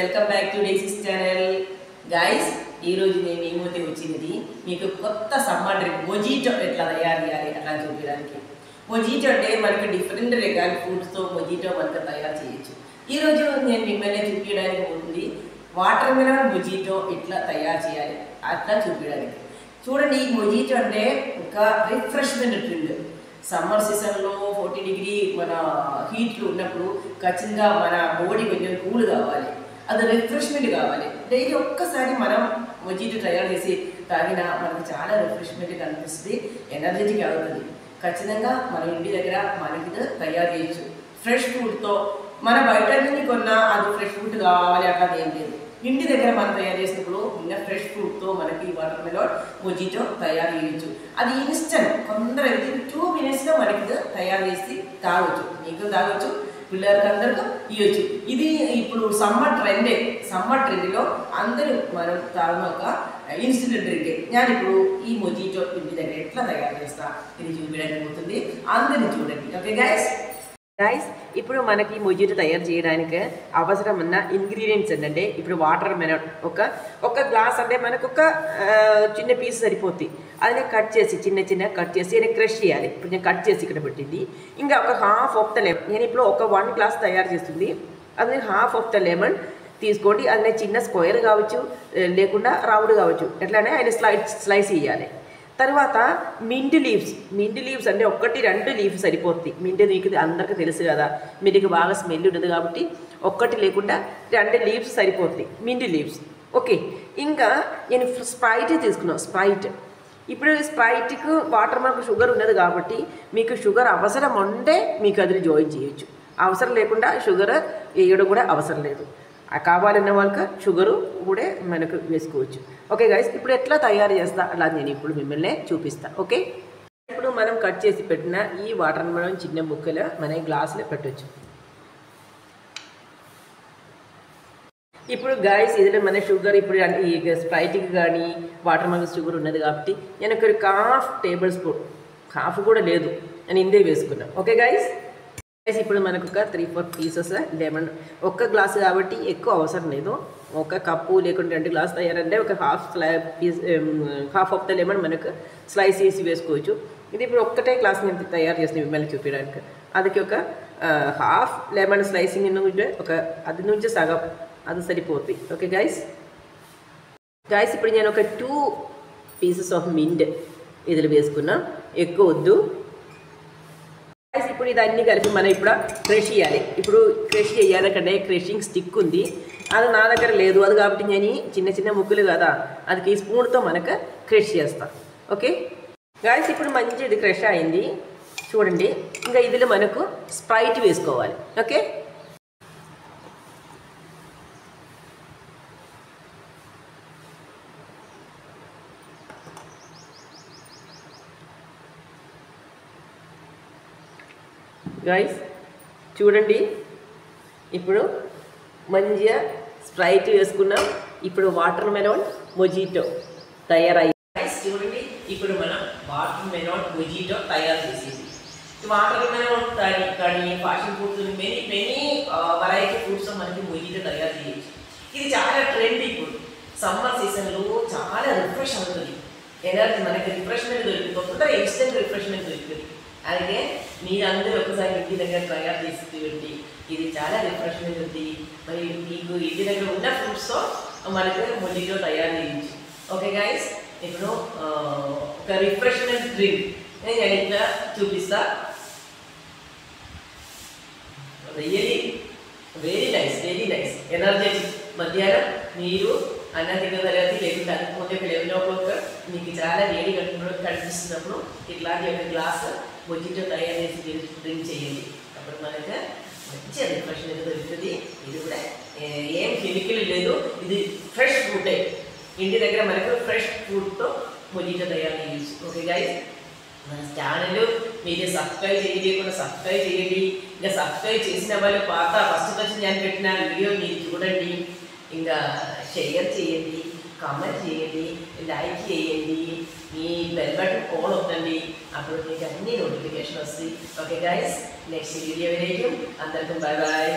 Welcome back to డేసిస్ channel guys. ఈరోజు నేను ఏమోతే వచ్చినది మీకు కొత్త సమ్మర్ డ్రింక్ మొజిటో ఎట్లా తయారు చేయాలి అట్లా చూపించడానికి. మొజిటో అంటే మనకి డిఫరెంట్ రకాల ఫ్రూట్స్తో మొజిటో మనకు తయారు చేయొచ్చు. ఈరోజు నేను మిమ్మల్ని చూపించడానికి ఉంటుంది వాటర్ మిలన్ మొజిటో ఎట్లా తయారు చేయాలి అట్లా చూపించడానికి. చూడండి, ఈ మొజిటో అంటే ఒక రిఫ్రెష్మెంట్ డ్రింక్. సమ్మర్ సీజన్లో 40 డిగ్రీ మన హీట్లు ఉన్నప్పుడు ఖచ్చితంగా మన బాడీ కొంచెం కూల్ కావాలి, అది రిఫ్రెష్మెంట్ కావాలి. డైలీ ఒక్కసారి మనం మొజిటో తయారు చేసి తాగినా మనకు చాలా రిఫ్రెష్మెంట్ అనిపిస్తుంది, ఎనర్జెటిక్ అవుతుంది. ఖచ్చితంగా మన ఇంటి దగ్గర మనకి తయారు చేయొచ్చు ఫ్రెష్ ఫ్రూట్తో. మన బయట నుంచి కొన్నా అది ఫ్రెష్ ఫ్రూట్ కావాలి అట్లా ఏం లేదు. ఇంటి దగ్గర మనం తయారు చేసినప్పుడు ఉన్న ఫ్రెష్ ఫ్రూట్తో మనకి వాటర్ మెలన్ మొజిటో తయారు చేయొచ్చు. అది ఇన్స్టెంట్, కొందరు 2 మినిట్స్లో మనకి తయారు చేసి తాగొచ్చు. మీకు తాగొచ్చు, పిల్లలకి అందరికీ ఇవ్వచ్చు. ఇది ఇప్పుడు సమ్మర్ ట్రెండ్లో అందరూ మనం తాగిన ఒక ఇన్స్టెంట్ డ్రింకే. నేను ఇప్పుడు ఈ మొజిటో ఇంటి దగ్గర ఎట్లా తయారు చేస్తా ఇది చూపించడానికి పోతుంది, అందరినీ చూడండి. ఓకే గైస్, ఇప్పుడు మనకి మొజిటో తయారు చేయడానికి అవసరం ఉన్న ఇంగ్రీడియంట్స్ ఏంటంటే, ఇప్పుడు వాటర్ మెలన్ ఒక గ్లాస్ అంటే మనకు ఒక చిన్న పీస్ సరిపోతుంది. అది కట్ చేసి చిన్న కట్ చేసి నేను క్రష్ చేయాలి. ఇప్పుడు నేను కట్ చేసి ఇక్కడ పెట్టింది. ఇంకా ఒక హాఫ్ ఆఫ్ ద లెమన్, నేను ఇప్పుడు ఒక 1 గ్లాస్ తయారు చేస్తుంది. అది హాఫ్ ఆఫ్ ద లెమన్ తీసుకోండి. అది చిన్న స్క్వేర్ కావచ్చు, లేకుండా రౌండ్ కావచ్చు, ఎట్లానే ఆయన స్లైస్ చేయాలి. తర్వాత మింట్ లీవ్స్ అంటే 1-2 లీవ్స్ సరిపోతుంది. మింట్ మీకు అందరికీ తెలుసు కదా, మీకు బాగా స్మెల్ ఉంటుంది కాబట్టి 1 లేకుండా 2 లీవ్స్ సరిపోతుంది, మింట్ లీవ్స్. ఓకే, ఇంకా నేను స్ప్రైట్ తీసుకున్నాను. ఇప్పుడు స్ప్రైట్కు వాటర్ మనకు షుగర్ ఉన్నది కాబట్టి మీకు షుగర్ అవసరం ఉంటే మీకు అది జాయిన్ చేయొచ్చు, అవసరం లేకుండా షుగర్ వేయడం కూడా అవసరం లేదు. కావాలన్న వాళ్ళకి షుగరు కూడా మనకు వేసుకోవచ్చు. ఓకే గైస్, ఇప్పుడు ఎట్లా తయారు చేస్తా అలా నేను ఇప్పుడు మిమ్మల్ని చూపిస్తాను. ఓకే, ఇప్పుడు మనం కట్ చేసి పెట్టిన ఈ వాటర్ మనం చిన్న ముక్కలు మన గ్లాసులో పెట్టవచ్చు. ఇప్పుడు గైస్ ఇదిలో మన షుగర్ ఇప్పుడు ఈ స్ప్రైట్కి కానీ వాటర్ మెలన్ షుగర్ ఉన్నది కాబట్టి నేను ఇక్కడ 1/2 టేబుల్ స్పూన్, హాఫ్ కూడా లేదు, నేను ఇందే వేసుకున్నాను. ఓకే గైస్, ఇప్పుడు మనకు ఒక 3-4 పీసెస్ లెమన్, 1 గ్లాసు కాబట్టి ఎక్కువ అవసరం లేదు. 1 కప్పు లేకుంటే 2 గ్లాసు తయారంటే ఒక హాఫ్ ఆఫ్ ద లెమన్ మనకు స్లైస్ చేసి వేసుకోవచ్చు. ఇది ఇప్పుడు ఒక్కటే గ్లాస్ నేను తయారు చేసిన మిమ్మల్ని చూపించడానికి. అదికి ఒక హాఫ్ లెమన్ స్లైసింగ్ ఉంటే అది నుంచి సగం అది సరిపోతుంది. ఓకే గైస్, ఇప్పుడు నేను ఒక 2 పీసెస్ ఆఫ్ మింట్ ఇదిలో వేసుకున్నా, ఎక్కువ వద్దు. ఇప్పుడు ఇదన్నీ కలిపి మనం ఇప్పుడు క్రష్ చేయాలి. ఇప్పుడు క్రష్ చేయాలంటే క్రషింగ్ స్టిక్ ఉంది, అది నా దగ్గర లేదు. అది కాబట్టి నేను చిన్న ముక్కలు కదా, అది స్పూన్తో మనకు క్రష్ చేస్తాను. ఓకే గైస్, ఇప్పుడు మంచి ఇది క్రష్ అయింది చూడండి. ఇంకా ఇదిలో మనకు స్ప్రైట్ వేసుకోవాలి. ఓకే, గైస్ చూడండి, ఇప్పుడు మంచిగా స్ప్రైట్ వేసుకున్నాం. ఇప్పుడు వాటర్ మెలన్ మొజిటో తయారయ్యి. గైస్ చూడండి, ఇప్పుడు మనం వాటర్ మెలన్ మొజిటో తయారు చేసేది. వాటర్ మెలన్ కానీ fashion fruits many variety fruits మనకి మొజిటో తయారు చేయొచ్చు. ఇది చాలా ట్రెండ్. ఇప్పుడు సమ్మర్ సీజన్లో చాలా రిఫ్రెష్ అవుతుంది, ఎనర్జీ మనకి రిఫ్రెష్మెంట్ దొరుకుతుంది, తొందరగా ఇన్స్టెంట్ రిఫ్రెష్మెంట్ దొరుకుతుంది. అలాగే మీరందరూ ఒకసారి ఇంటి దగ్గర తయారు చేసి ఇది చాలా రిఫ్రెష్మెంట్ ఉంది. మరి మీకు ఇంటి దగ్గర ఉన్న ఫ్రూట్స్తో మనకు మొజిటో తయారు చేయొచ్చు. ఓకే గైస్, ఇప్పుడు ఒక రిఫ్రెష్మెంట్ డ్రింక్ నేను ఇట్లా చూపిస్తా. Very nice energetic. మధ్యాహ్నం మీరు అన్నం తిన్న తర్వాత లేకుంటే అనుకుంటే 11 o'clock మీకు చాలా వేడి కనిపిస్తున్నప్పుడు ఇట్లాంటి ఒక గ్లాస్ మొజిటో తయారు చేసి డ్రింక్ చేయండి. అప్పుడు మనకు మంచి రిఫ్రెష్మెంట్ దొరుకుతుంది. ఇది కూడా ఏం కెమికల్ లేదు, ఇది ఫ్రెష్ ఫ్రూటే. ఇంటి దగ్గర మనకు ఫ్రెష్ ఫ్రూట్తో మొజిటో తయారు చేయొచ్చు. ఓకే గైస్, మన ఛానల్ మీరు సబ్స్క్రైబ్ చేయకుండా సబ్స్క్రైబ్ చేయండి. ఇంకా సబ్స్క్రైబ్ చేసిన వాళ్ళు ఫస్ట్ నేను పెట్టిన వీడియో మీరు చూడండి, ఇంకా షేర్ చేయండి, కామెంట్ చేయండి, లైక్ చేయండి, మీ బెల్ బటన్ ఆన్ అవుతుంది, అప్పుడు మీకు అన్ని నోటిఫికేషన్ వస్తాయి. ఓకే గైస్, నెక్స్ట్ వీడియో వరకు అందరికీ బాయ్.